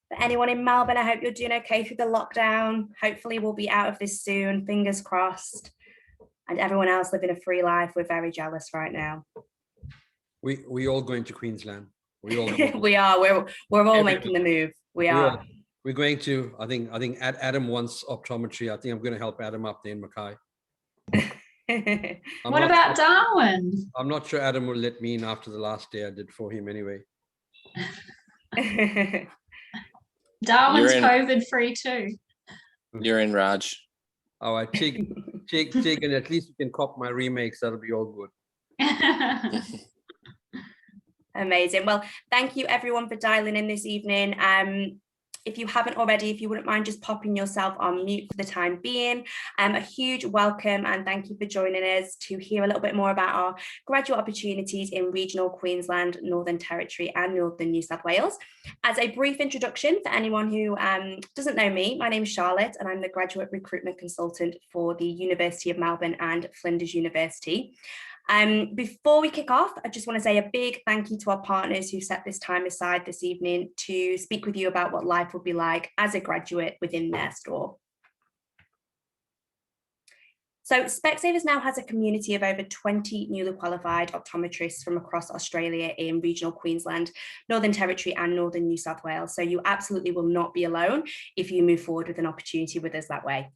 For anyone in Melbourne, I hope you're doing okay through the lockdown. Hopefully we'll be out of this soon, fingers crossed. And everyone else living a free life, we're very jealous right now. We all going to Queensland. We all we are. We're all making the move. We are. We're going to. I think Adam wants optometry. I think I'm going to help Adam up there in Mackay. What about Darwin? I'm not sure Adam will let me in after the last day I did for him anyway. Darwin's COVID free too. You're in, Raj. All right, Tig, and at least you can cop my remakes. That'll be all good. Amazing. Well, thank you everyone for dialing in this evening. If you haven't already, if you wouldn't mind just popping yourself on mute for the time being, a huge welcome and thank you for joining us to hear a little bit more about our graduate opportunities in regional Queensland, Northern Territory and Northern New South Wales. As a brief introduction for anyone who doesn't know me, my name is Charlotte and I'm the graduate recruitment consultant for the University of Melbourne and Flinders University. Before we kick off, I just want to say a big thank you to our partners who set this time aside this evening to speak with you about what life would be like as a graduate within their store. So Specsavers now has a community of over 20 newly qualified optometrists from across Australia in regional Queensland, Northern Territory and Northern New South Wales. So you absolutely will not be alone if you move forward with an opportunity with us that way.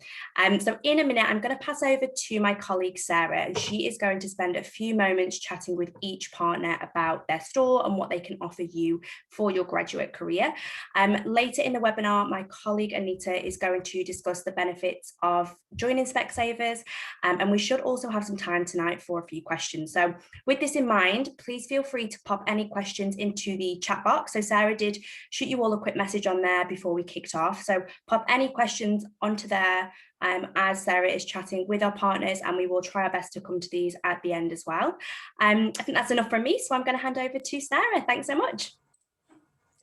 So in a minute, I'm going to pass over to my colleague, Sarah, and she is going to spend a few moments chatting with each partner about their store and what they can offer you for your graduate career. Later in the webinar, my colleague, Anita, is going to discuss the benefits of joining Specsavers. And we should also have some time tonight for a few questions. So with this in mind, please feel free to pop any questions into the chat box. So Sarah did shoot you all a quick message on there before we kicked off. So pop any questions onto there as Sarah is chatting with our partners, and we will try our best to come to these at the end as well. I think that's enough from me. So I'm going to hand over to Sarah. Thanks so much.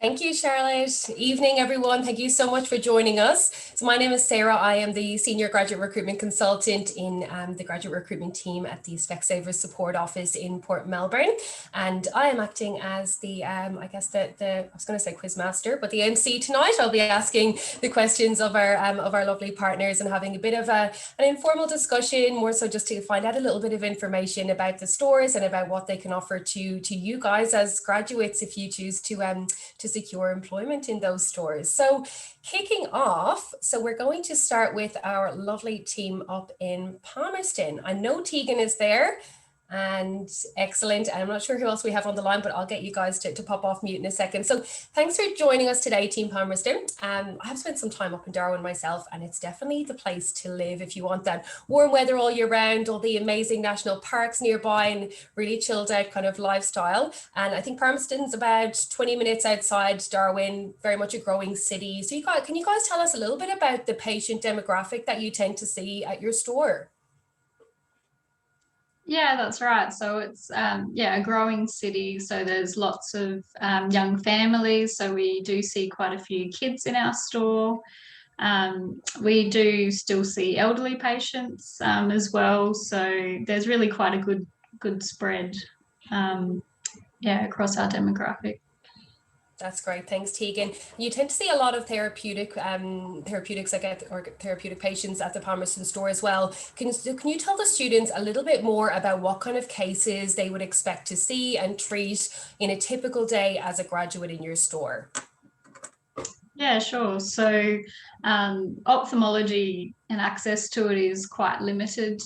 Thank you, Charlotte. Evening, everyone. Thank you so much for joining us. So my name is Sarah. I am the Senior Graduate Recruitment Consultant in the graduate recruitment team at the Specsavers Support Office in Port Melbourne. And I am acting as the, I was going to say quiz master, but the MC tonight. I'll be asking the questions of our lovely partners and having a bit of an informal discussion, more so just to find out a little bit of information about the stores and about what they can offer to you guys as graduates if you choose to secure employment in those stores. So kicking off, so we're going to start with our lovely team up in Palmerston. I know Tegan is there and excellent. I'm not sure who else we have on the line, but I'll get you guys to pop off mute in a second. So thanks for joining us today, Team Palmerston. I have spent some time up in Darwin myself, and it's definitely the place to live if you want that warm weather all year round, all the amazing national parks nearby and really chilled out kind of lifestyle. And I think Palmerston's about 20 minutes outside Darwin, very much a growing city. So can you guys tell us a little bit about the patient demographic that you tend to see at your store? Yeah, that's right. So it's a growing city. So there's lots of young families. So we do see quite a few kids in our store. We do still see elderly patients as well. So there's really quite a good spread across our demographic. That's great. Thanks, Tegan. You tend to see a lot of therapeutic patients at the Palmerston store as well. Can you tell the students a little bit more about what kind of cases they would expect to see and treat in a typical day as a graduate in your store? Yeah, sure. So ophthalmology and access to it is quite limited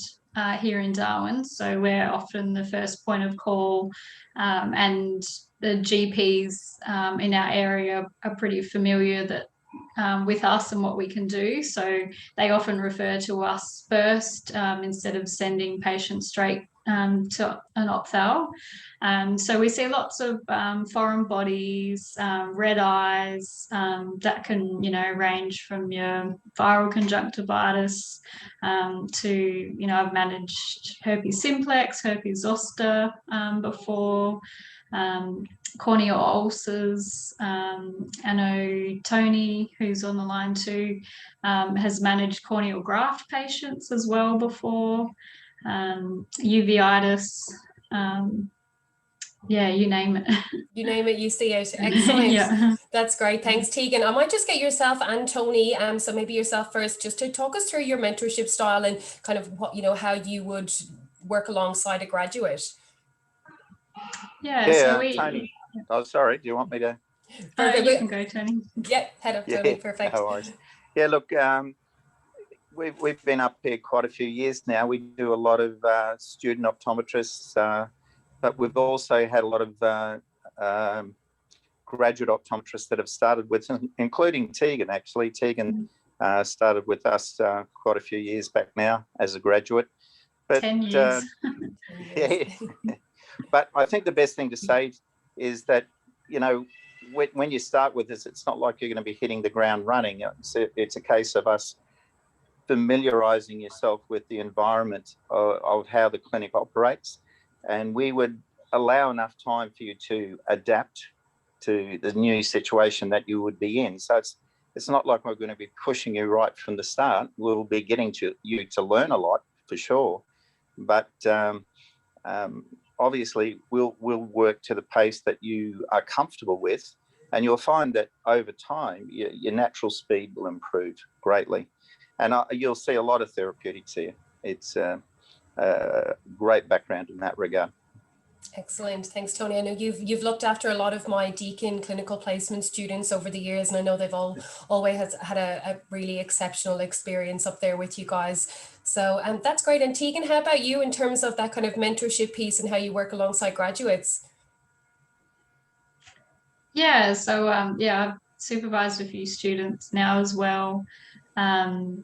here in Darwin. So we're often the first point of call, and the GPs in our area are pretty familiar with us and what we can do. So they often refer to us first instead of sending patients straight to an ophthal. So we see lots of foreign bodies, red eyes, that can, range from your viral conjunctivitis to, I've managed herpes simplex, herpes zoster before, corneal ulcers. I know Tony, who's on the line too, has managed corneal graft patients as well before. Uveitis, Yeah, you name it. You name it, you see it. Excellent. Yeah. That's great. Thanks, Tegan. I might just get yourself and Tony, so maybe yourself first, just to talk us through your mentorship style and kind of what, how you would work alongside a graduate. Yeah, Yeah, so we... Tony. Oh, sorry. Do you want me to? Perfect. You can go, Tony. Yeah, head up, Tony. Perfect. No worries. Yeah, look, we've been up here quite a few years now. We do a lot of student optometrists, but we've also had a lot of graduate optometrists that have started with, including Tegan, actually. Tegan started with us quite a few years back now as a graduate. But, 10 years. Yeah. But I think the best thing to say is that, when you start with this, it's not like you're going to be hitting the ground running. It's a case of us familiarizing yourself with the environment of how the clinic operates. And we would allow enough time for you to adapt to the new situation that you would be in. So it's not like we're going to be pushing you right from the start. We'll be getting you to learn a lot for sure. But obviously we'll work to the pace that you are comfortable with, and you'll find that over time your natural speed will improve greatly, and you'll see a lot of therapeutics here. It's a great background in that regard. Excellent. Thanks, Tony. I know you've looked after a lot of my Deakin clinical placement students over the years, and I know they've always had a really exceptional experience up there with you guys. So that's great. And Tegan, how about you in terms of that kind of mentorship piece and how you work alongside graduates? Yeah, so I've supervised a few students now as well. And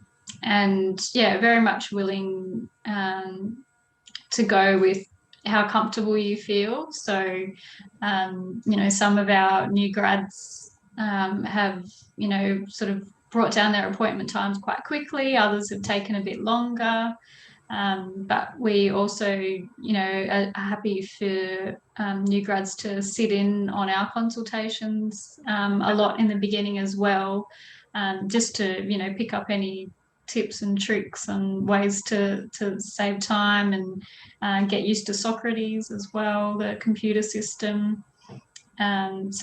yeah, very much willing to go with how comfortable you feel. So, some of our new grads have, sort of brought down their appointment times quite quickly. Others have taken a bit longer. But we also, are happy for new grads to sit in on our consultations a lot in the beginning as well, just to, pick up any tips and tricks and ways to save time and get used to Socrates as well, the computer system. And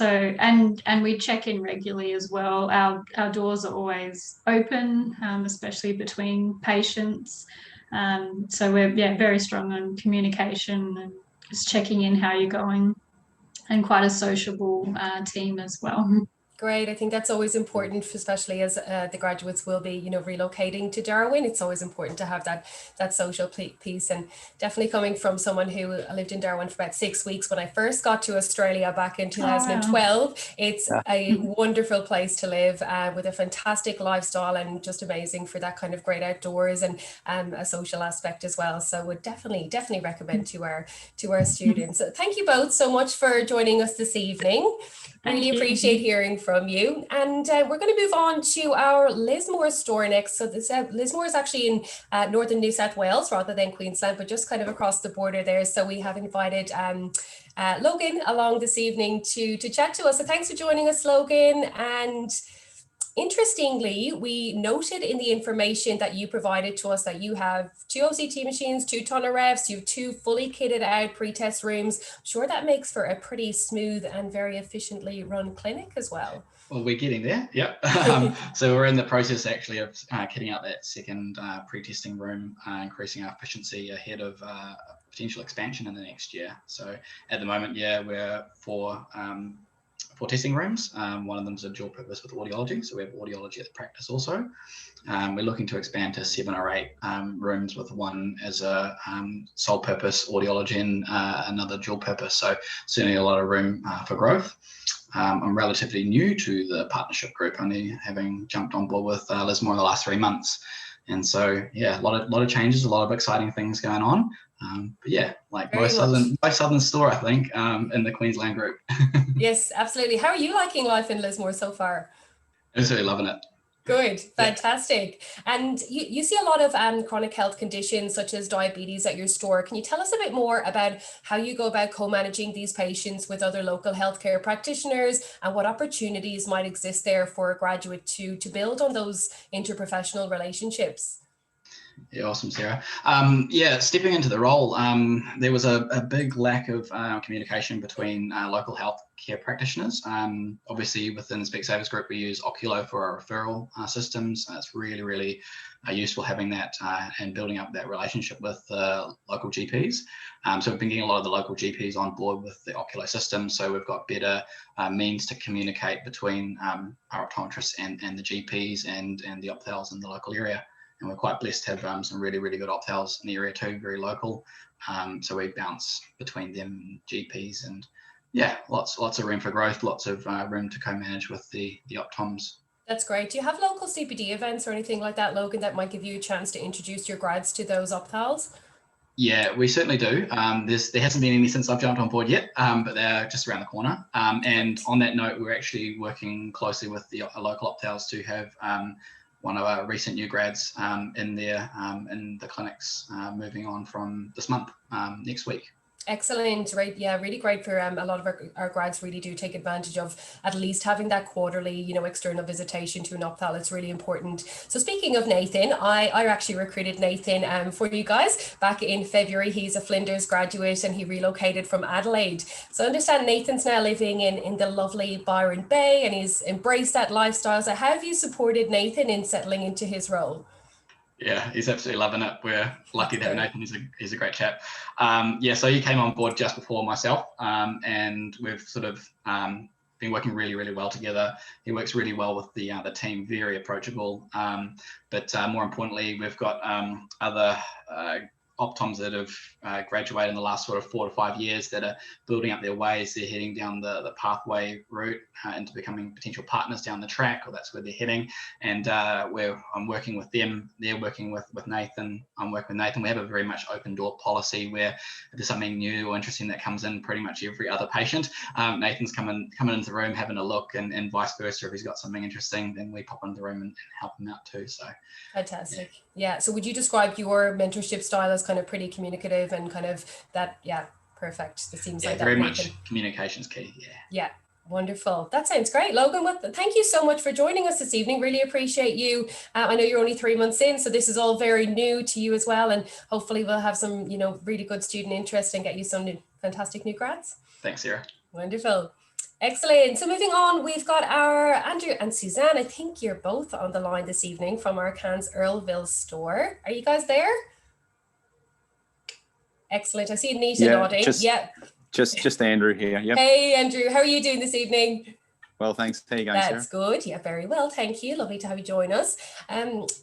we check in regularly as well. Our doors are always open, especially between patients. So we're very strong on communication and just checking in how you're going, and quite a sociable team as well. Great. I think that's always important, especially as the graduates will be, relocating to Darwin. It's always important to have that social piece. And definitely coming from someone who lived in Darwin for about 6 weeks when I first got to Australia back in 2012, it's a wonderful place to live with a fantastic lifestyle and just amazing for that kind of great outdoors and a social aspect as well. So would definitely recommend to our students. So thank you both so much for joining us this evening. Really appreciate hearing from you. And we're going to move on to our Lismore store next. So this Lismore is actually in northern New South Wales rather than Queensland, but just kind of across the border there. So we have invited Logan along this evening to chat to us. So thanks for joining us, Logan. And interestingly, we noted in the information that you provided to us that you have 2 OCT machines, 2 toner refs, you have 2 fully kitted out pre-test rooms. I'm sure that makes for a pretty smooth and very efficiently run clinic as well. Well, we're getting there. Yep. So we're in the process actually of kitting out that second pre-testing room, increasing our efficiency ahead of potential expansion in the next year. So at the moment, we're for testing rooms. One of them is a dual purpose with audiology. So we have audiology at the practice also. We're looking to expand to 7 or 8 rooms, with one as a sole purpose audiology and another dual purpose. So certainly a lot of room for growth. I'm relatively new to the partnership group, only having jumped on board with Lismore in the last 3 months. And so, a lot of changes, a lot of exciting things going on. But like most southern store, I think, in the Queensland group. Yes, absolutely. How are you liking life in Lismore so far? Absolutely loving it. Good, fantastic. And you see a lot of chronic health conditions such as diabetes at your store. Can you tell us a bit more about how you go about co-managing these patients with other local healthcare practitioners, and what opportunities might exist there for a graduate to build on those interprofessional relationships? Yeah, awesome, Sarah. Yeah, stepping into the role, there was a big lack of communication between local health care practitioners. Obviously, within the Specsavers group, we use Oculo for our referral systems. It's really, really useful having that and building up that relationship with local GPs. So we've been getting a lot of the local GPs on board with the Oculo system. So we've got better means to communicate between our optometrists and the GPs and the opthals in the local area. And we're quite blessed to have some really, really good opthals in the area too, very local. So we bounce between them and GPs, and yeah, lots of room for growth, lots of room to co-manage with the optoms. That's great. Do you have local CPD events or anything like that, Logan, that might give you a chance to introduce your grads to those opthals? Yeah, we certainly do. There hasn't been any since I've jumped on board yet, but they're just around the corner. And on that note, we're actually working closely with the local opthals to have one of our recent new grads in there in the clinics moving on from this month, next week. Excellent, right? Yeah, really great for a lot of our grads really do take advantage of at least having that quarterly, external visitation to an opthal. It's really important. So speaking of Nathan, I actually recruited Nathan for you guys back in February. He's a Flinders graduate and he relocated from Adelaide. So I understand Nathan's now living in the lovely Byron Bay and he's embraced that lifestyle. So how have you supported Nathan in settling into his role? Yeah, he's absolutely loving it. We're lucky to have Nathan. He's a great chap. Yeah, so he came on board just before myself, and we've sort of been working really, really well together. He works really well with the team, very approachable. But more importantly, we've got other optoms that have graduated in the last sort of 4 to 5 years that are building up their ways. They're heading down the pathway route into becoming potential partners down the track, or that's where they're heading. And I'm working with them. They're working with Nathan. I'm working with Nathan. We have a very much open door policy where if there's something new or interesting that comes in, pretty much every other patient, Nathan's coming into the room, having a look, and vice versa. If he's got something interesting, then we pop into the room and help him out too. So fantastic. Yeah. So would you describe your mentorship style as kind of pretty communicative and kind of that? Yeah, perfect. It seems like that. Very much communication's key. Yeah. Wonderful. That sounds great. Logan, thank you so much for joining us this evening. Really appreciate you. I know you're only 3 months in, so this is all very new to you as well. And hopefully we'll have some, really good student interest and get you some fantastic new grads. Thanks, Sarah. Wonderful. Excellent. So moving on, we've got our Andrew and Suzanne. I think you're both on the line this evening from our Cairns Earlville store. Are you guys there? Excellent. I see Anita nodding. Just Andrew here. Yep. Hey, Andrew. How are you doing this evening? Well, thanks. How are you going, That's Sarah? good. Yeah, very well. Thank you. Lovely to have you join us.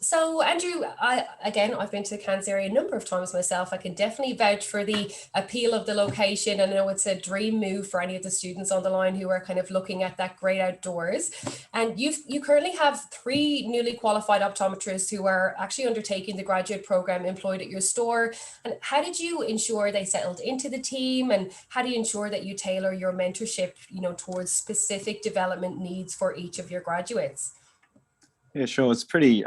So, Andrew, I've been to the Cairns area a number of times myself. I can definitely vouch for the appeal of the location. And I know it's a dream move for any of the students on the line who are kind of looking at that great outdoors. And you currently have 3 newly qualified optometrists who are actually undertaking the graduate program employed at your store. And how did you ensure they settled into the team? And how do you ensure that you tailor your mentorship, towards specific development needs for each of your graduates? Yeah, sure. It's pretty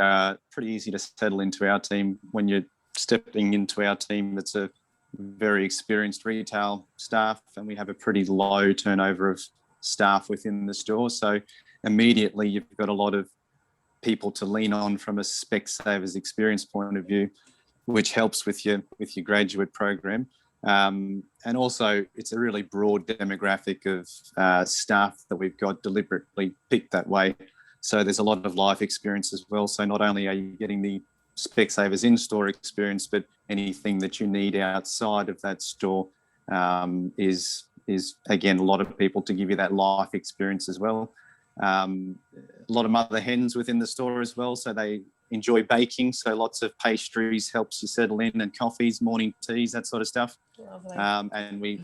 easy to settle into our team when you're stepping into our team. It's a very experienced retail staff, and we have a pretty low turnover of staff within the store. So immediately you've got a lot of people to lean on from a Specsavers experience point of view, which helps with your graduate program. And also it's a really broad demographic of staff that we've got deliberately picked that way. So there's a lot of life experience as well. So not only are you getting the Specsavers in-store experience, but anything that you need outside of that store is again, a lot of people to give you that life experience as well. A lot of mother hens within the store as well. So they enjoy baking, so lots of pastries helps you settle in, and coffees, morning teas, that sort of stuff. And we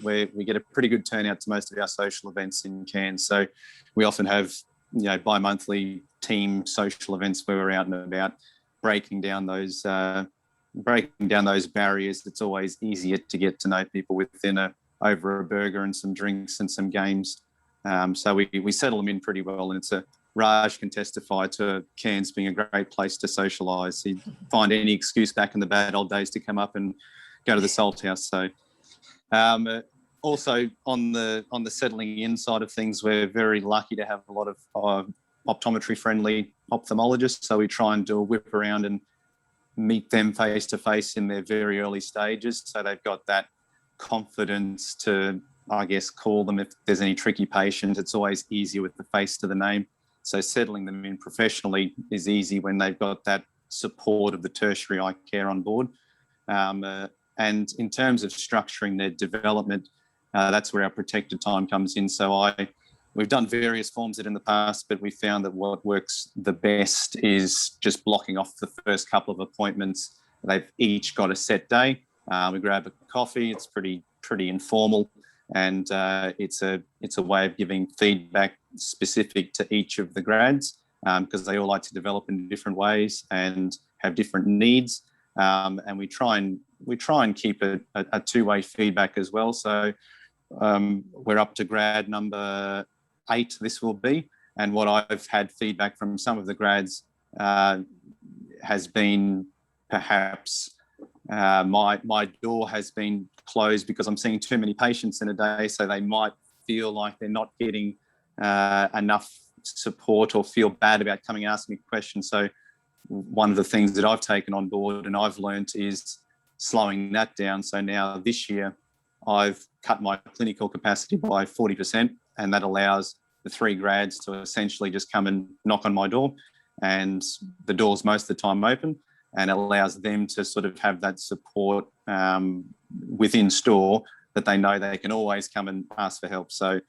get a pretty good turnout to most of our social events in Cairns. So we often have bi-monthly team social events where we're out and about breaking down those barriers. It's always easier to get to know people over a burger and some drinks and some games. So we settle them in pretty well, and Raj can testify to Cairns being a great place to socialise. He'd find any excuse back in the bad old days to come up and go to the Salt House. So also on the settling in side of things, we're very lucky to have a lot of optometry friendly ophthalmologists. So we try and do a whip around and meet them face to face in their very early stages. So they've got that confidence to, I guess, call them if there's any tricky patients. It's always easier with the face to the name. So settling them in professionally is easy when they've got that support of the tertiary eye care on board. And in terms of structuring their development, that's where our protected time comes in. So we've done various forms of it in the past, but we found that what works the best is just blocking off the first couple of appointments. They've each got a set day. We grab a coffee. It's pretty informal, and it's a way of giving feedback specific to each of the grads, because they all like to develop in different ways and have different needs. And we try and keep a two-way feedback as well. So we're up to grad number 8. This will be, and what I've had feedback from some of the grads has been perhaps my door has been closed because I'm seeing too many patients in a day, so they might feel like they're not getting enough support or feel bad about coming and asking me questions. So one of the things that I've taken on board and I've learned is slowing that down. So now this year I've cut my clinical capacity by 40%, and that allows the 3 grads to essentially just come and knock on my door, and the door's most of the time open, and it allows them to sort of have that support within store that they know they can always come and ask for help. So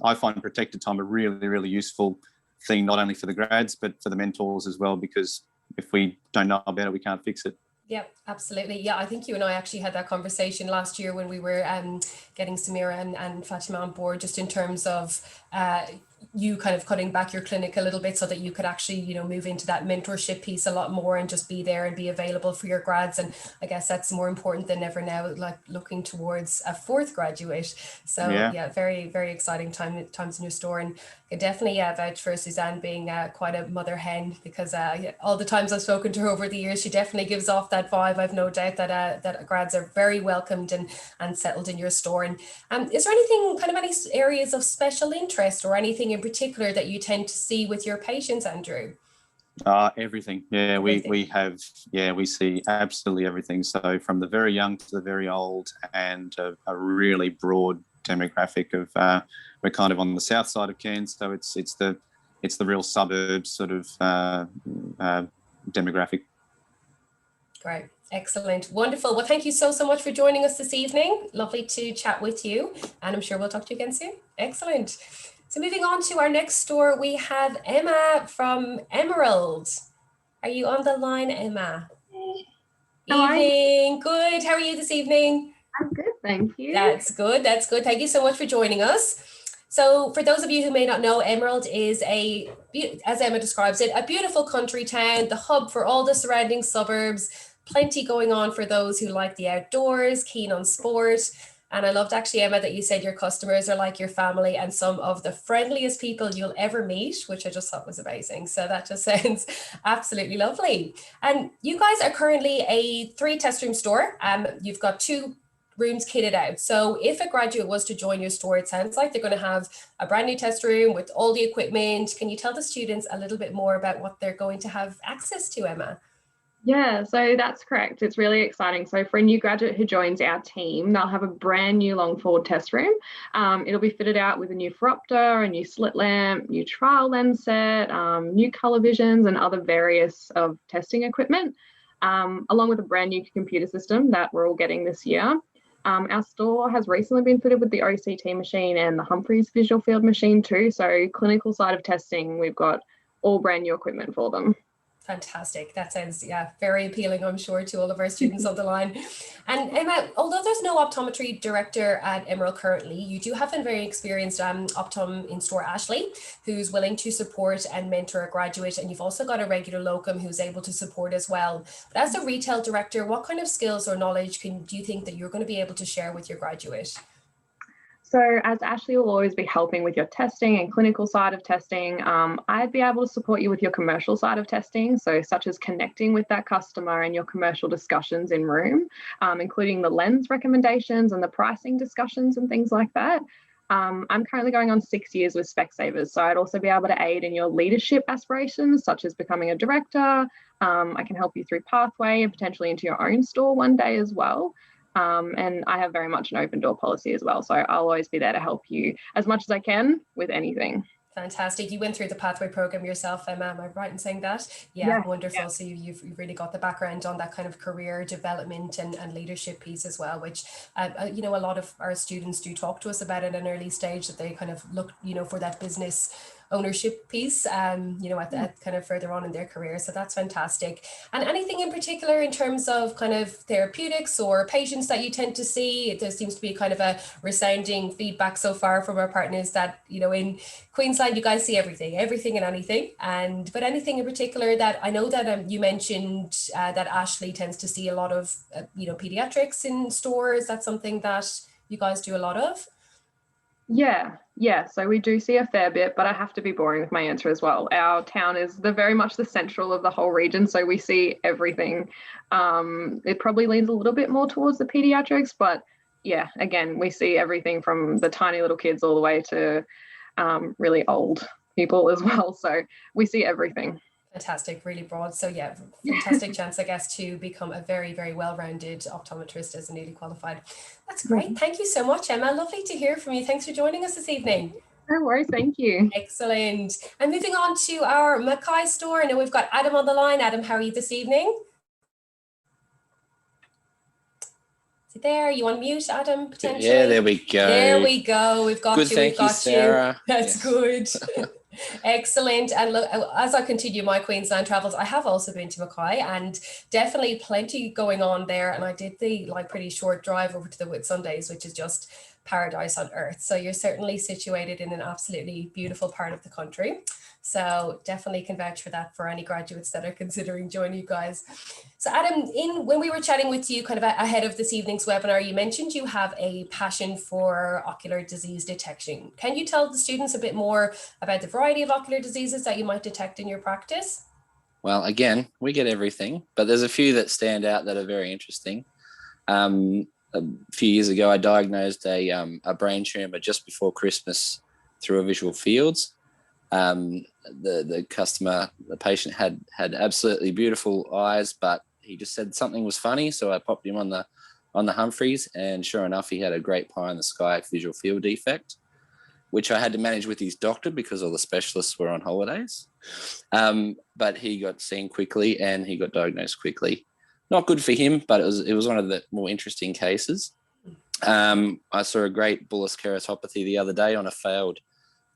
I find protected time a really, really useful thing, not only for the grads, but for the mentors as well, because if we don't know about it, we can't fix it. Yep, absolutely. Yeah, I think you and I actually had that conversation last year when we were getting Samira and Fatima on board, just in terms of you kind of cutting back your clinic a little bit so that you could actually, you know, move into that mentorship piece a lot more and just be there and be available for your grads. And I guess that's more important than ever now, like looking towards a 4th graduate. So yeah, very, very exciting times in your store. And I can definitely vouch for Suzanne being quite a mother hen, because all the times I've spoken to her over the years, she definitely gives off that vibe. I've no doubt that grads are very welcomed and settled in your store. And is there anything, kind of any areas of special interest or anything in particular that you tend to see with your patients, Andrew? Everything. Yeah, everything. We see absolutely everything. So from the very young to the very old, and a really broad demographic of we're kind of on the south side of Cairns, so it's the real suburbs sort of demographic. Great. Excellent. Wonderful. Well, thank you so much for joining us this evening. Lovely to chat with you, and I'm sure we'll talk to you again soon. Excellent. So moving on to our next store, we have Emma from Emerald. Are you on the line, Emma? How Evening. Good. How are you this evening? I'm good, thank you. That's good. That's good. Thank you so much for joining us. So for those of you who may not know, Emerald is as Emma describes it, a beautiful country town, the hub for all the surrounding suburbs, plenty going on for those who like the outdoors, keen on sport. And I loved actually, Emma, that you said your customers are like your family and some of the friendliest people you'll ever meet, which I just thought was amazing. So that just sounds absolutely lovely. And you guys are currently a 3 test room store. You've got 2 rooms kitted out. So if a graduate was to join your store, it sounds like they're going to have a brand new test room with all the equipment. Can you tell the students a little bit more about what they're going to have access to, Emma? Yeah, so that's correct. It's really exciting. So for a new graduate who joins our team, they'll have a brand new long forward test room. It'll be fitted out with a new phoropter, a new slit lamp, new trial lens set, new color visions, and other various of testing equipment, along with a brand new computer system that we're all getting this year. Our store has recently been fitted with the OCT machine and the Humphreys visual field machine too. So clinical side of testing, we've got all brand new equipment for them. Fantastic. That sounds, very appealing, I'm sure, to all of our students on the line. And Emma, although there's no optometry director at Emerald currently, you do have a very experienced optom in-store, Ashley, who's willing to support and mentor a graduate. And you've also got a regular locum who's able to support as well. But as a retail director, what kind of skills or knowledge do you think that you're going to be able to share with your graduate? So as Ashley will always be helping with your testing and clinical side of testing, I'd be able to support you with your commercial side of testing, so such as connecting with that customer and your commercial discussions in room, including the lens recommendations and the pricing discussions and things like that. I'm currently going on 6 years with Specsavers, so I'd also be able to aid in your leadership aspirations, such as becoming a director. I can help you through pathway and potentially into your own store one day as well. And I have very much an open door policy as well, so I'll always be there to help you as much as I can with anything. Fantastic. You went through the pathway program yourself, Emma. Am I right in saying that? Yeah, wonderful. Yeah. So you've really got the background on that kind of career development and leadership piece as well, which, you know, a lot of our students do talk to us about at an early stage, that they kind of look, you know, for that business ownership piece, you know, at kind of further on in their career. So that's fantastic. And anything in particular in terms of kind of therapeutics or patients that you tend to see? There seems to be kind of a resounding feedback so far from our partners that, you know, in Queensland, you guys see everything and anything. But anything in particular that I know that you mentioned that Ashley tends to see a lot of, you know, pediatrics in stores. That's something that you guys do a lot of? Yeah. So we do see a fair bit, but I have to be boring with my answer as well. Our town is very much the central of the whole region, so we see everything. It probably leans a little bit more towards the pediatrics, but yeah, again, we see everything from the tiny little kids all the way to really old people as well. So we see everything. Fantastic, really broad. So yeah, fantastic chance, I guess, to become a very, very well-rounded optometrist as a newly qualified. That's great. Thank you so much, Emma. Lovely to hear from you. Thanks for joining us this evening. No worries, thank you. Excellent. And moving on to our Mackay store. I know we've got Adam on the line. Adam, how are you this evening? Is it there? Are you on mute, Adam, potentially? Yeah, there we go. There we go. We've got good, you. Thank We've got you, Sarah. That's good. Excellent. And look, as I continue my Queensland travels, I have also been to Mackay, and definitely plenty going on there. And I did the pretty short drive over to the Whitsundays, which is just paradise on earth. So you're certainly situated in an absolutely beautiful part of the country. So definitely can vouch for that for any graduates that are considering joining you guys. So Adam, when we were chatting with you kind of ahead of this evening's webinar, you mentioned you have a passion for ocular disease detection. Can you tell the students a bit more about the variety of ocular diseases that you might detect in your practice? Well, again, we get everything, but there's a few that stand out that are very interesting. A few years ago, I diagnosed a brain tumor just before Christmas through a visual fields. The patient had absolutely beautiful eyes, but he just said something was funny. So I popped him on the Humphreys, and sure enough, he had a great pie in the sky visual field defect, which I had to manage with his doctor because all the specialists were on holidays. But he got seen quickly and he got diagnosed quickly. Not good for him, but it was one of the more interesting cases. I saw a great bullous keratopathy the other day on a failed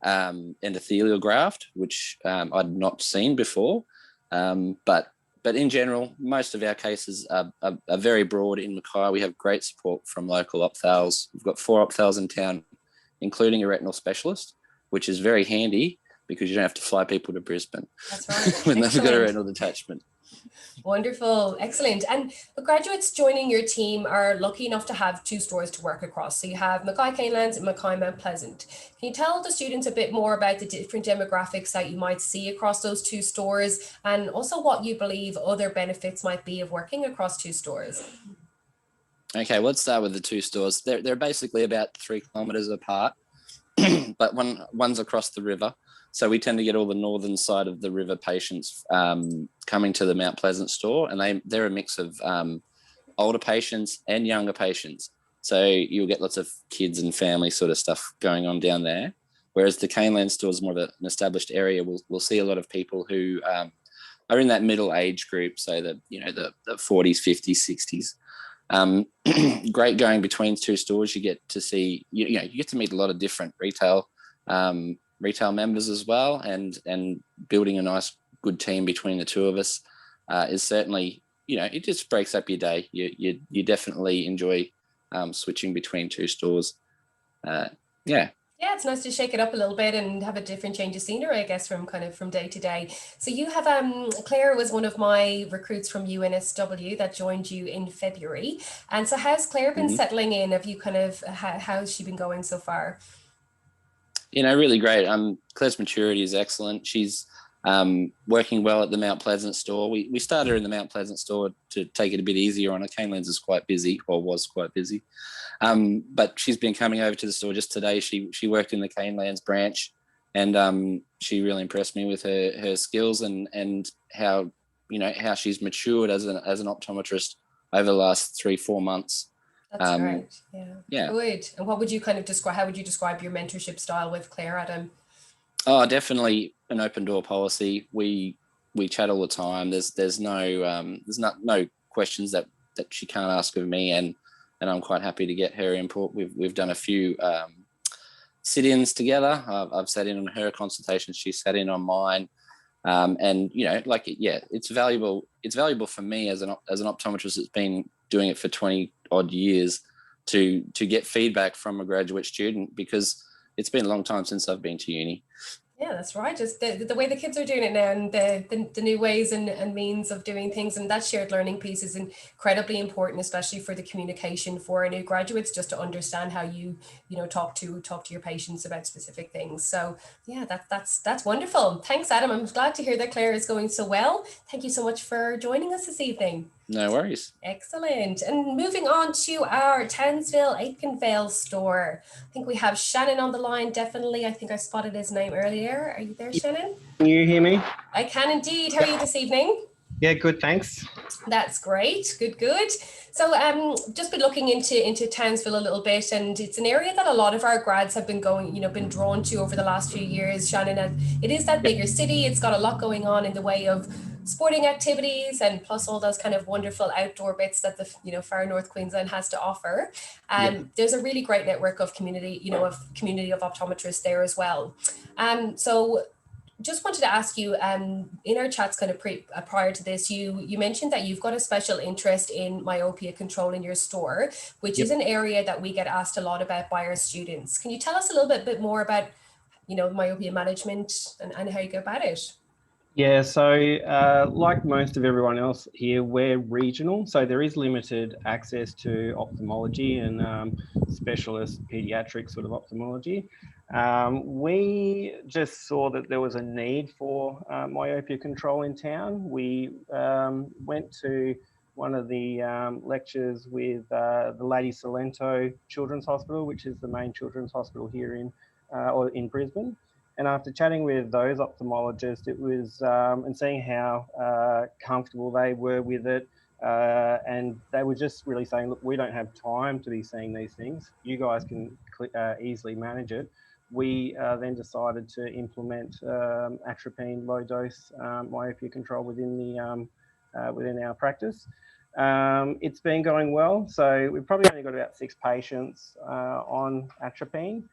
endothelial graft, which I'd not seen before. But in general, most of our cases are very broad in Mackay. We have great support from local ophthalms. We've got 4 ophthalms in town, including a retinal specialist, which is very handy because you don't have to fly people to Brisbane. That's right. when they've got a retinal detachment. Wonderful. Excellent. And the graduates joining your team are lucky enough to have 2 stores to work across. So you have Mackay Canelands and Mackay Mount Pleasant. Can you tell the students a bit more about the different demographics that you might see across those 2 stores, and also what you believe other benefits might be of working across 2 stores? Okay, let's start with the 2 stores. They're basically about 3 kilometres apart, but one's across the river. So we tend to get all the northern side of the river patients coming to the Mount Pleasant store, and they're a mix of older patients and younger patients. So you'll get lots of kids and family sort of stuff going on down there. Whereas the Caneland store is more of an established area. We'll see a lot of people who are in that middle age group, so the 40s, 50s, 60s. Great going between 2 stores. You get to see, you get to meet a lot of different retail members as well, and building a nice good team between the 2 of us is certainly, it just breaks up your day. You definitely enjoy switching between 2 stores. Yeah, it's nice to shake it up a little bit and have a different change of scenery, I guess, from day to day. So you have Claire was one of my recruits from UNSW that joined you in February, and so how's Claire been settling in? Have you how's she been going so far? Really great. Claire's maturity is excellent. She's working well at the Mount Pleasant store. We started her in the Mount Pleasant store to take it a bit easier on her. Canelands is quite busy, or was quite busy. But she's been coming over to the store just today. She worked in the Canelands branch, and she really impressed me with her skills and how she's matured as an optometrist over the last 3-4 months. That's right. Yeah. Good. And what would you kind of describe? How would you describe your mentorship style with Claire, Adam? Oh, definitely an open door policy. We chat all the time. There's no questions that she can't ask of me, and I'm quite happy to get her input. We've done a few sit-ins together. I've sat in on her consultations. She sat in on mine, and it's valuable. It's valuable for me as an optometrist that's been doing it for 20 odd years to get feedback from a graduate student, because it's been a long time since I've been to uni. Yeah, that's right. Just the way the kids are doing it now, and the new ways and means of doing things, and that shared learning piece is incredibly important, especially for the communication for our new graduates, just to understand how you talk to your patients about specific things. So yeah, that's wonderful. Thanks, Adam. I'm glad to hear that Claire is going so well. Thank you so much for joining us this evening. No worries. Excellent. And moving on to our Townsville Aikenvale store. I think we have Shannon on the line, definitely. I think I spotted his name earlier. Are you there, Shannon? Can you hear me? I can indeed. How are you this evening? Yeah, good, thanks. That's great. Good. So just been looking into Townsville a little bit, and it's an area that a lot of our grads have been been drawn to over the last few years, Shannon. It is that bigger city. It's got a lot going on in the way of sporting activities, and plus all those kind of wonderful outdoor bits that the far north Queensland has to offer. There's a really great network of community of optometrists there as well. So just wanted to ask you, in our chats kind of prior to this, you mentioned that you've got a special interest in myopia control in your store, which is an area that we get asked a lot about by our students. Can you tell us a little bit more about myopia management and how you go about it? Yeah, so like most of everyone else here, we're regional, so there is limited access to ophthalmology and specialist pediatric sort of ophthalmology. We just saw that there was a need for myopia control in town. We went to one of the lectures with the Lady Salento Children's Hospital, which is the main children's hospital here in Brisbane. And after chatting with those ophthalmologists, it was and seeing how comfortable they were with it, and they were just really saying, look, we don't have time to be seeing these things. You guys can easily manage it. We then decided to implement atropine low dose myopia control within our practice. It's been going well. So we've probably only got about 6 patients on atropine.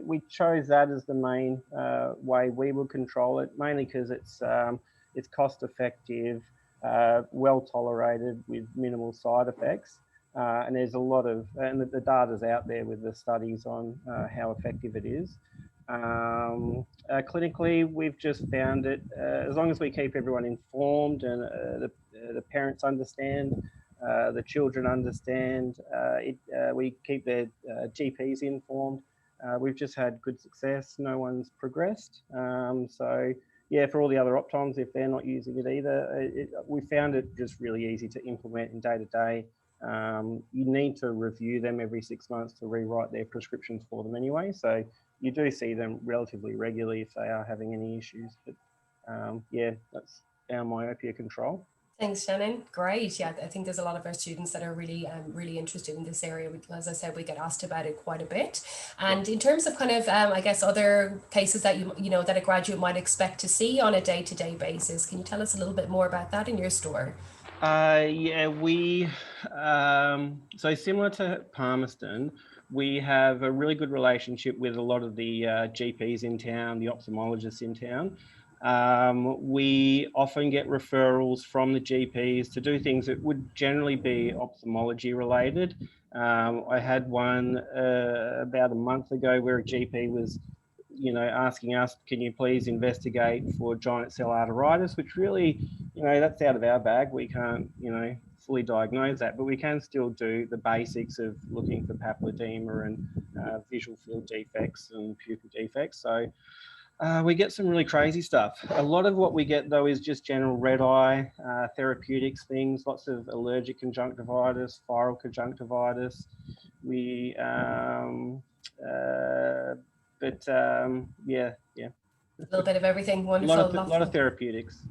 We chose that as the main way we would control it, mainly because it's cost effective, well tolerated with minimal side effects, and there's a lot of, and the data's out there with the studies on how effective it is. Clinically, we've just found it, as long as we keep everyone informed and the parents understand, the children understand, we keep their GPs informed. We've just had good success. No one's progressed. So yeah, for all the other optoms, if they're not using it either, we found it just really easy to implement in day to day. You need to review them every 6 months to rewrite their prescriptions for them anyway. So you do see them relatively regularly if they are having any issues. But yeah, that's our myopia control. Thanks, Shannon. Great. Yeah, I think there's a lot of our students that are really, really interested in this area. As I said, we get asked about it quite a bit. And in terms of kind of, I guess, other cases that that a graduate might expect to see on a day-to-day basis, can you tell us a little bit more about that in your store? Yeah, we so similar to Palmerston, we have a really good relationship with a lot of the GPs in town, the ophthalmologists in town. We often get referrals from the GPs to do things that would generally be ophthalmology related. I had one about a month ago where a GP was, asking us, can you please investigate for giant cell arteritis, which really, that's out of our bag. We can't, fully diagnose that, but we can still do the basics of looking for papilledema and visual field defects and pupil defects. So We get some really crazy stuff. A lot of what we get though is just general red eye, therapeutics things, lots of allergic conjunctivitis, viral conjunctivitis. We, yeah. A little bit of everything. A Wonderful. lot of therapeutics.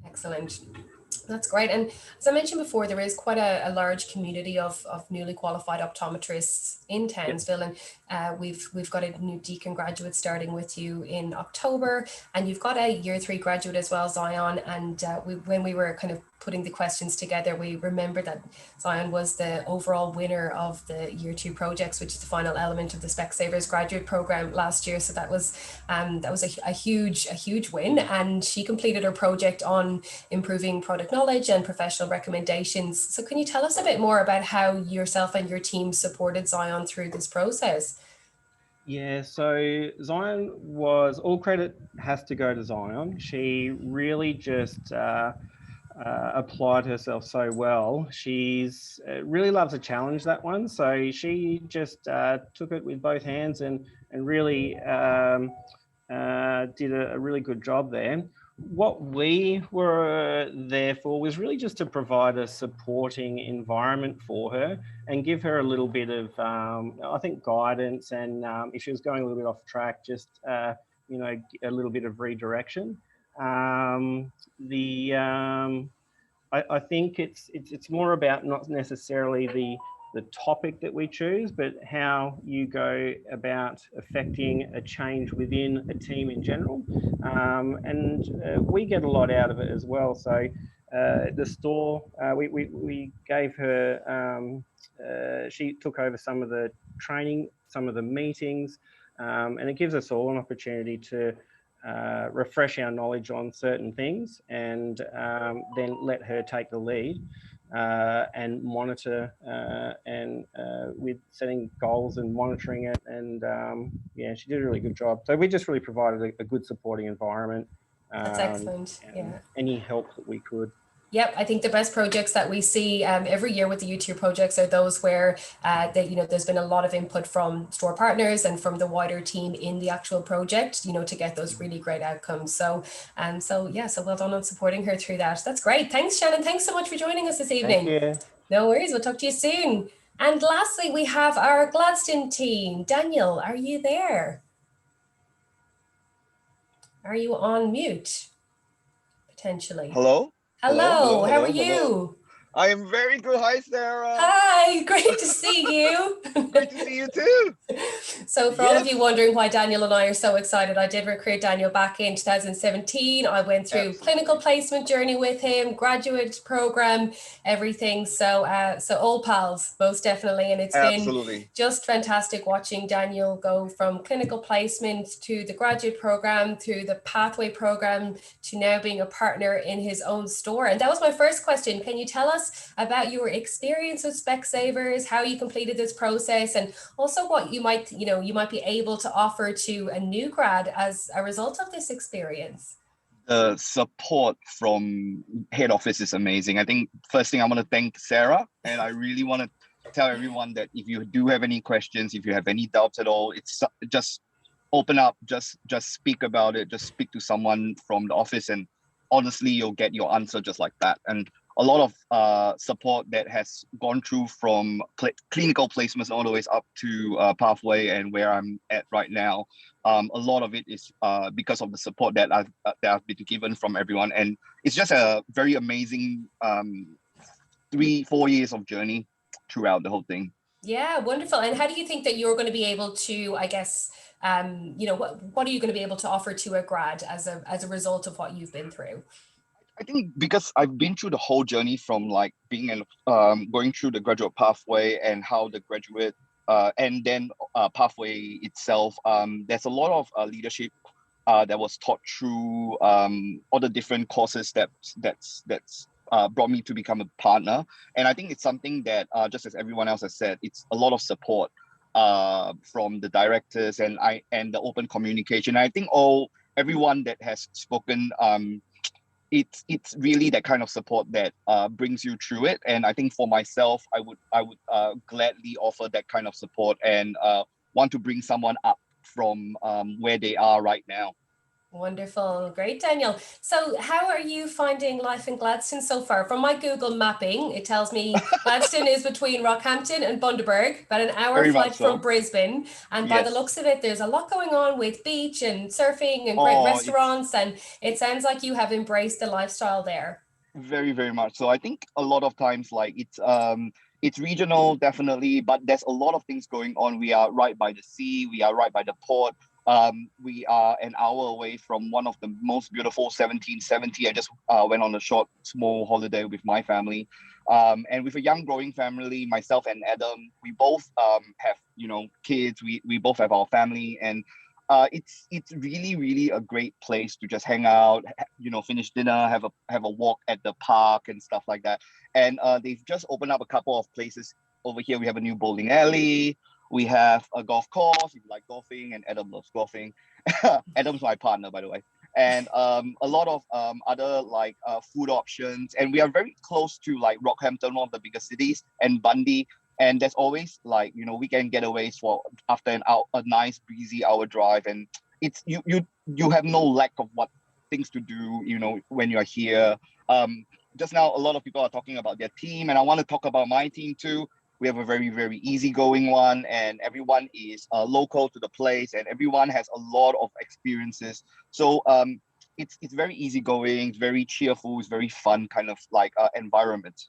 Excellent. That's great. And as I mentioned before, there is quite a large community of newly qualified optometrists in Townsville. And we've got a new Deacon graduate starting with you in October. And you've got a year 3 graduate as well, Zion. And when we were kind of putting the questions together, we remember that Zion was the overall winner of the year 2 projects, which is the final element of the Specsavers graduate program last year. So that was a huge win. And she completed her project on improving product knowledge and professional recommendations. So can you tell us a bit more about how yourself and your team supported Zion through this process? Yeah, so Zion was, all credit has to go to Zion. She really just applied herself so well. She's really loves a challenge, that one. So she just took it with both hands and really did a really good job there. What we were there for was really just to provide a supporting environment for her and give her a little bit of, I think, guidance, and if she was going a little bit off track, just you know, a little bit of redirection. I think it's more about not necessarily the topic that we choose, but how you go about affecting a change within a team in general. And we get a lot out of it as well. So the store, we gave her, she took over some of the training, some of the meetings, and it gives us all an opportunity to refresh our knowledge on certain things, and then let her take the lead and monitor and with setting goals and monitoring it. And yeah, she did a really good job. So we just really provided a good supporting environment. That's excellent. Yeah. Any help that we could. Yep, I think the best projects that we see every year with the U2 projects are those where there's been a lot of input from store partners and from the wider team in the actual project, to get those really great outcomes. So well done on supporting her through that. That's great. Thanks, Shannon. Thanks so much for joining us this evening. Thank you. No worries. We'll talk to you soon. And lastly, we have our Gladstone team. Daniel, are you there? Are you on mute? Potentially. Hello? Hello, how are you? Hello. I am very good. Hi, Sarah. Hi, great to see you. Great to see you too. So for all of you wondering why Daniel and I are so excited, I did recruit Daniel back in 2017. I went through clinical placement journey with him, graduate program, everything. So all pals, most definitely. And it's been just fantastic watching Daniel go from clinical placement to the graduate program, through the pathway program, to now being a partner in his own store. And that was my first question. Can you tell us about your experience with Specsavers, how you completed this process, and also what you might be able to offer to a new grad as a result of this experience? The support from head office is amazing. I think first thing I want to thank Sarah, and I really want to tell everyone that if you do have any questions, if you have any doubts at all, it's just open up, just speak about it, just speak to someone from the office, and honestly, you'll get your answer just like that. And a lot of support that has gone through from clinical placements all the way up to pathway and where I'm at right now. A lot of it is because of the support that I've been given from everyone, and it's just a very amazing 3-4 years of journey throughout the whole thing. Yeah, wonderful. And how do you think that you're going to be able to, I guess, what are you going to be able to offer to a grad as a result of what you've been through? I think because I've been through the whole journey from like being in going through the graduate pathway and how the graduate and then pathway itself, there's a lot of leadership that was taught through all the different courses that's brought me to become a partner. And I think it's something that just as everyone else has said, it's a lot of support from the directors and the open communication. I think everyone that has spoken, it's really that kind of support that brings you through it. And I think for myself, I would gladly offer that kind of support and want to bring someone up from where they are right now. Wonderful. Great, Daniel. So how are you finding life in Gladstone so far? From my Google mapping, it tells me Gladstone is between Rockhampton and Bundaberg, about an hour Very much flight from so. Brisbane. And by the Yes. looks of it, there's a lot going on with beach and surfing and great Oh, restaurants. And it sounds like you have embraced the lifestyle there. very, very much so. I think a lot of times, like it's regional, definitely, but there's a lot of things going on. We are right by the sea. We are right by the port. We are an hour away from one of the most beautiful 1770. I just went on a short, small holiday with my family. And with a young growing family, myself and Adam, we both have, kids. We both have our family, and it's really, really a great place to just hang out, finish dinner, have a walk at the park and stuff like that. And they've just opened up a couple of places over here. We have a new bowling alley. We have a golf course if you like golfing, and Adam loves golfing. Adam's my partner, by the way. And a lot of other like food options. And we are very close to like Rockhampton, one of the biggest cities, and Bundy. And there's always like, weekend getaways for after a nice breezy hour drive. And it's you have no lack of what things to do, when you're here. Just now, a lot of people are talking about their team, and I want to talk about my team too. We have a very, very easygoing one, and everyone is local to the place, and everyone has a lot of experiences. So it's very easygoing, it's very cheerful, it's very fun kind of like environment.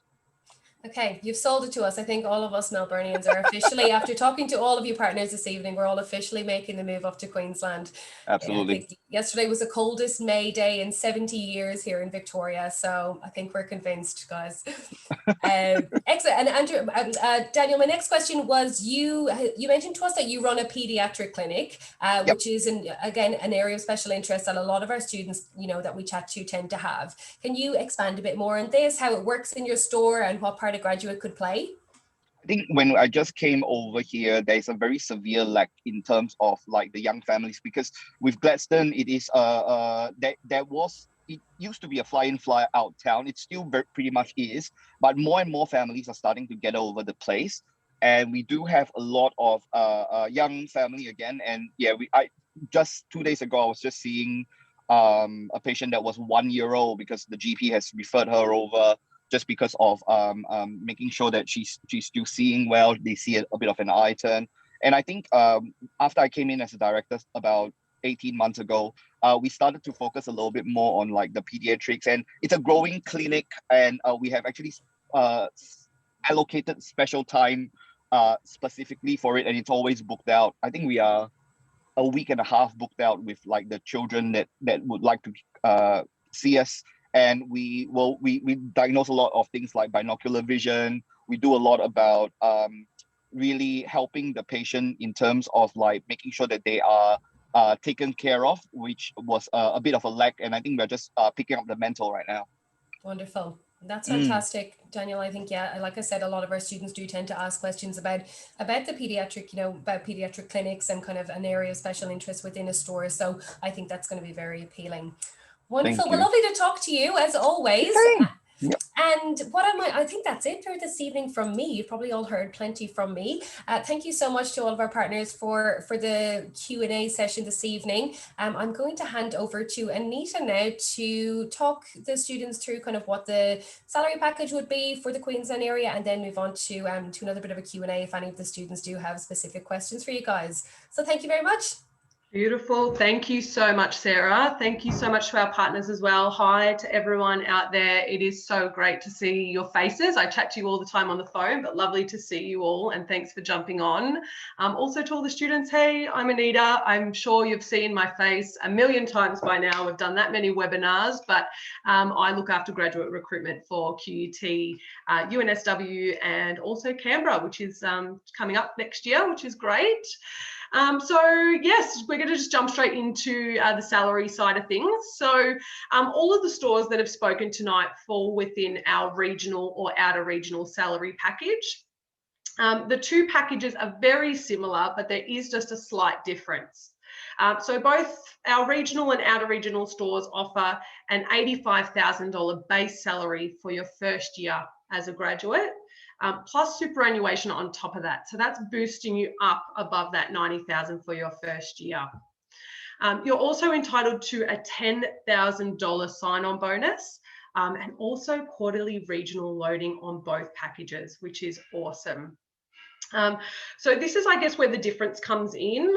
Okay, you've sold it to us. I think all of us Melburnians are officially, after talking to all of you partners this evening, we're all officially making the move up to Queensland. Absolutely. I think yesterday was the coldest May day in 70 years here in Victoria. So I think we're convinced, guys. Excellent. And Andrew, Daniel, my next question was, you mentioned to us that you run a pediatric clinic, which is, again, an area of special interest that a lot of our students, that we chat to tend to have. Can you expand a bit more on this, how it works in your store and what part a graduate could play? I think when I just came over here, there's a very severe lack in terms of like the young families, because with Gladstone, it is it used to be a fly-in, fly-out town. It still pretty much is, but more and more families are starting to get over the place, and we do have a lot of young family again. And yeah, I just 2 days ago I was just seeing a patient that was 1 year old, because the GP has referred her over just because of making sure that she's still seeing well. They see a bit of an eye turn. And I think after I came in as a director about 18 months ago, we started to focus a little bit more on like the pediatrics, and it's a growing clinic, and we have actually allocated special time specifically for it, and it's always booked out. I think we are a week and a half booked out with like the children that would like to see us. And we diagnose a lot of things like binocular vision. We do a lot about really helping the patient in terms of like making sure that they are taken care of, which was a bit of a lack. And I think we're just picking up the mantle right now. Wonderful. That's fantastic, Daniel. I think, yeah, like I said, a lot of our students do tend to ask questions about the pediatric, about pediatric clinics and kind of an area of special interest within a store. So I think that's going to be very appealing. Wonderful. Well, lovely to talk to you as always. Yep. And I think that's it for this evening from me. You've probably all heard plenty from me. Thank you so much to all of our partners for the Q&A session this evening. I'm going to hand over to Anita now to talk the students through kind of what the salary package would be for the Queensland area, and then move on to another bit of a Q&A if any of the students do have specific questions for you guys. So thank you very much. Beautiful. Thank you so much, Sarah. Thank you so much to our partners as well. Hi to everyone out there. It is so great to see your faces. I chat to you all the time on the phone, but lovely to see you all, and thanks for jumping on. Also to all the students, hey, I'm Anita. I'm sure you've seen my face a million times by now. We've done that many webinars, but I look after graduate recruitment for QUT, UNSW, and also Canberra, which is coming up next year, which is great. So yes, we're going to just jump straight into the salary side of things. So all of the stores that have spoken tonight fall within our regional or outer regional salary package. The two packages are very similar, but there is just a slight difference. So both our regional and outer regional stores offer an $85,000 base salary for your first year as a graduate. Plus superannuation on top of that. So that's boosting you up above that 90,000 for your first year. You're also entitled to a $10,000 sign-on bonus and also quarterly regional loading on both packages, which is awesome. So this is, I guess, where the difference comes in.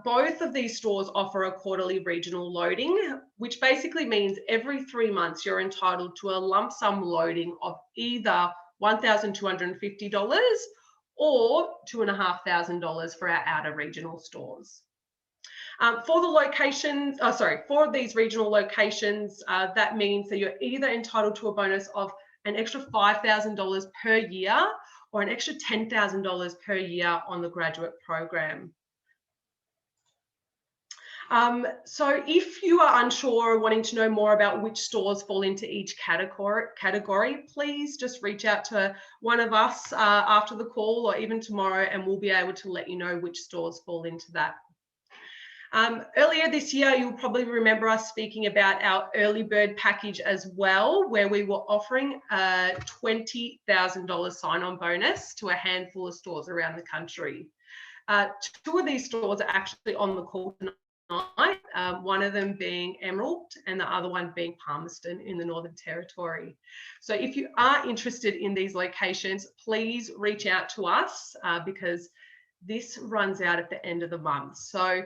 Both of these stores offer a quarterly regional loading, which basically means every 3 months you're entitled to a lump sum loading of either $1,250 or $2,500 for our outer regional stores. For the locations, for these regional locations, that means that you're either entitled to a bonus of an extra $5,000 per year or an extra $10,000 per year on the graduate program. So if you are unsure or wanting to know more about which stores fall into each category, please just reach out to one of us after the call or even tomorrow, and we'll be able to let you know which stores fall into that. Earlier this year, you'll probably remember us speaking about our early bird package as well, where we were offering a $20,000 sign-on bonus to a handful of stores around the country. 2 of these stores are actually on the call tonight, one of them being Emerald and the other one being Palmerston in the Northern Territory. So if you are interested in these locations, please reach out to us because this runs out at the end of the month. So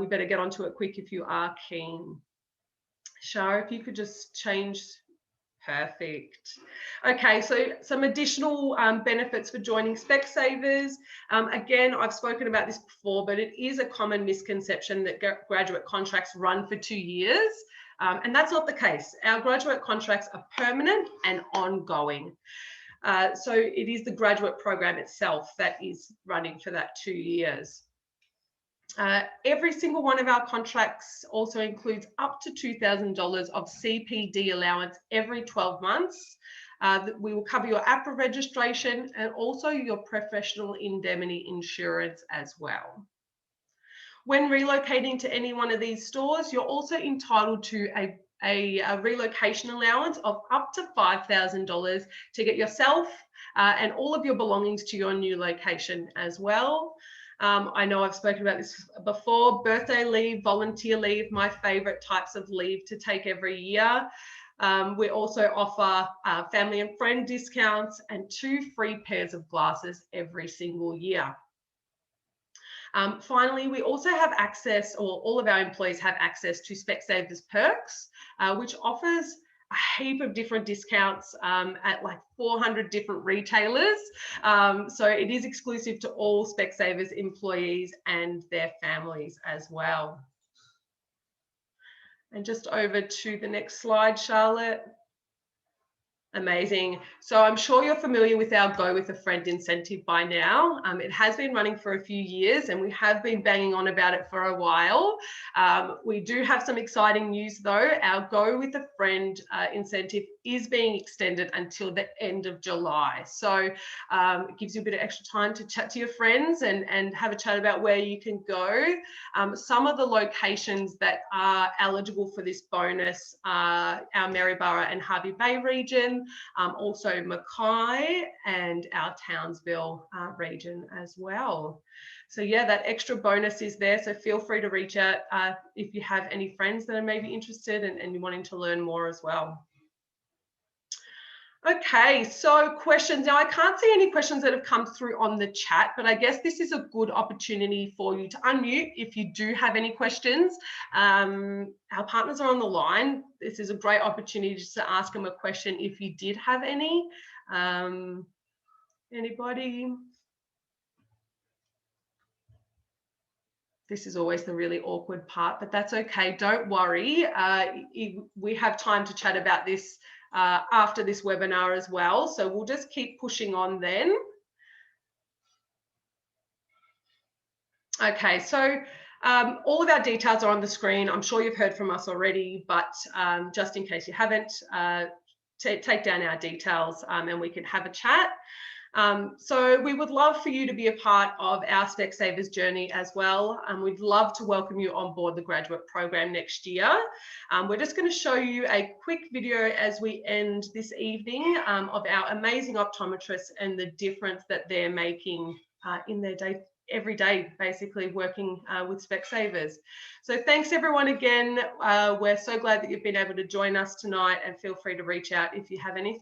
we better get onto it quick if you are keen. Shara, if you could just change. Perfect. Okay, so some additional benefits for joining Specsavers. Again, I've spoken about this before, but it is a common misconception that graduate contracts run for 2 years. And that's not the case. Our graduate contracts are permanent and ongoing. So it is the graduate program itself that is running for that 2 years. Every single one of our contracts also includes up to $2,000 of CPD allowance every 12 months. We will cover your APRA registration and also your professional indemnity insurance as well. When relocating to any one of these stores, you're also entitled to a relocation allowance of up to $5,000 to get yourself and all of your belongings to your new location as well. I know I've spoken about this before, birthday leave, volunteer leave, my favorite types of leave to take every year. We also offer family and friend discounts and 2 free pairs of glasses every single year. Finally, we also have access, or all of our employees have access to Specsavers Perks, which offers a heap of different discounts at like 400 different retailers. So it is exclusive to all Specsavers employees and their families as well. And just over to the next slide, Charlotte. Amazing. So I'm sure you're familiar with our Go With a Friend incentive by now. It has been running for a few years and we have been banging on about it for a while. We do have some exciting news though. Our Go With a Friend incentive is being extended until the end of July. So it gives you a bit of extra time to chat to your friends and have a chat about where you can go. Some of the locations that are eligible for this bonus are our Maryborough and Hervey Bay region, also Mackay and our Townsville region as well. So yeah, that extra bonus is there. So feel free to reach out if you have any friends that are maybe interested and you're wanting to learn more as well. Okay, so questions. Now I can't see any questions that have come through on the chat, but I guess this is a good opportunity for you to unmute if you do have any questions. Our partners are on the line. This is a great opportunity just to ask them a question if you did have any. Anybody? This is always the really awkward part, but that's okay. Don't worry. We have time to chat about this after this webinar as well. So we'll just keep pushing on then. Okay, so all of our details are on the screen. I'm sure you've heard from us already, but just in case you haven't, take down our details and we can have a chat. So we would love for you to be a part of our Specsavers journey as well. We'd love to welcome you on board the graduate program next year. We're just going to show you a quick video as we end this evening of our amazing optometrists and the difference that they're making in their every day, basically working with Specsavers. So thanks everyone again. We're so glad that you've been able to join us tonight, and feel free to reach out if you have anything.